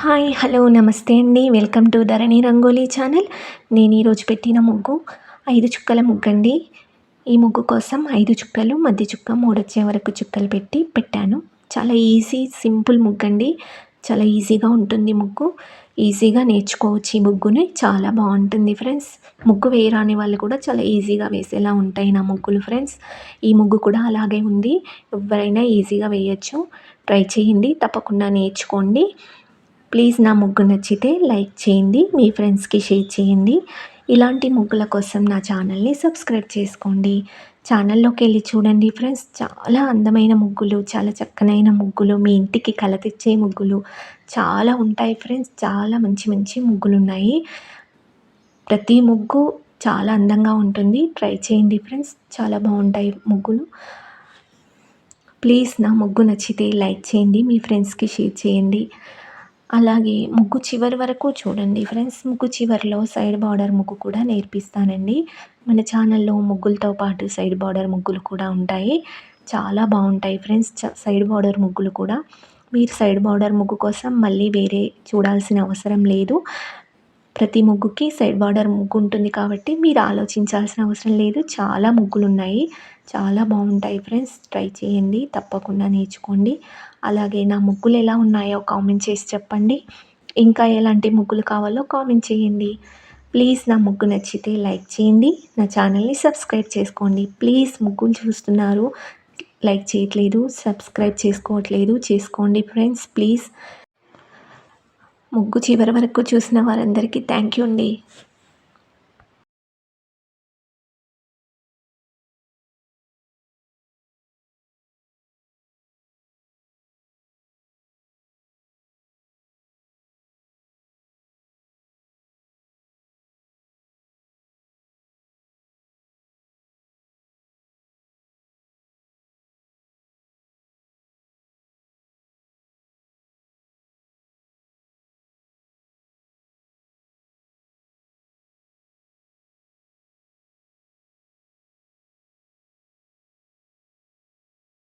Hi hello నమస్తే అండి. Welcome to Dharani rangoli channel. నేను ఈరోజు పెట్టిన ముగ్గు 5 చుక్కల ముగ్గండి. ఈ ముగ్గు కోసం 5 చుక్కలు, మధ్య చుక్క 3 వచ్చే వరకు చుక్కలు పెట్టాను. చాలా ఈజీ సింపుల్ ముగ్గండి. చాలా ఈజీగా ఉంటుంది ముగ్గు. ఈజీగా నేర్చుకోవచ్చు ఈ ముగ్గుని. చాలా బాగుంటుంది ఫ్రెండ్స్. ముగ్గు వేయరాని వాళ్ళు కూడా చాలా ఈజీగా వేసేలా ఉంటాయి నా ముగ్గులు ఫ్రెండ్స్. ఈ ముగ్గు కూడా అలాగే ఉంది. ఎవరైనా ఈజీగా వేయచ్చు. ట్రై చేయండి, తప్పకుండా నేర్చుకోండి. ప్లీజ్ నా ముగ్గు నచ్చితే లైక్ చేయండి, మీ ఫ్రెండ్స్కి షేర్ చేయండి. ఇలాంటి ముగ్గుల కోసం నా ఛానల్ని సబ్స్క్రైబ్ చేసుకోండి. ఛానల్లోకి వెళ్ళి చూడండి ఫ్రెండ్స్. చాలా అందమైన ముగ్గులు, చాలా చక్కనైన ముగ్గులు, మీ ఇంటికి కళ తెచ్చే ముగ్గులు చాలా ఉంటాయి ఫ్రెండ్స్. చాలా మంచి మంచి ముగ్గులు ఉన్నాయి. ప్రతి ముగ్గు చాలా అందంగా ఉంటుంది. ట్రై చేయండి ఫ్రెండ్స్, చాలా బాగుంటాయి ముగ్గులు. ప్లీజ్ నా ముగ్గు నచ్చితే లైక్ చేయండి, మీ ఫ్రెండ్స్కి షేర్ చేయండి. అలాగే ముగ్గు చివరి వరకు చూడండి ఫ్రెండ్స్. ముగ్గు చివరిలో సైడ్ బార్డర్ ముగ్గు కూడా నేర్పిస్తానండి. మన ఛానల్లో ముగ్గులతో పాటు సైడ్ బార్డర్ ముగ్గులు కూడా ఉంటాయి. చాలా బాగుంటాయి ఫ్రెండ్స్ సైడ్ బార్డర్ ముగ్గులు కూడా. మీరు సైడ్ బార్డర్ ముగ్గు కోసం మళ్ళీ వేరే చూడాల్సిన అవసరం లేదు. ప్రతి ముగ్గుకి సైడ్ బార్డర్ ముగ్గు ఉంటుంది కాబట్టి మీరు ఆలోచించాల్సిన అవసరం లేదు. చాలా ముగ్గులు ఉన్నాయి, చాలా బాగుంటాయి ఫ్రెండ్స్. ట్రై చేయండి, తప్పకుండా నేర్చుకోండి. అలాగే నా ముగ్గులు ఎలా ఉన్నాయో కామెంట్ చేసి చెప్పండి. ఇంకా ఎలాంటి ముగ్గులు కావాలో కామెంట్ చేయండి. ప్లీజ్ నా ముగ్గు నచ్చితే లైక్ చేయండి, నా ఛానల్ని సబ్స్క్రైబ్ చేసుకోండి. ప్లీజ్ ముగ్గులు చూస్తున్నారు, లైక్ చేయట్లేదు, సబ్స్క్రైబ్ చేసుకోవట్లేదు, చేసుకోండి ఫ్రెండ్స్ ప్లీజ్. ముగ్గు చివరి వరకు చూసిన వారందరికీ థ్యాంక్ యూ అండి.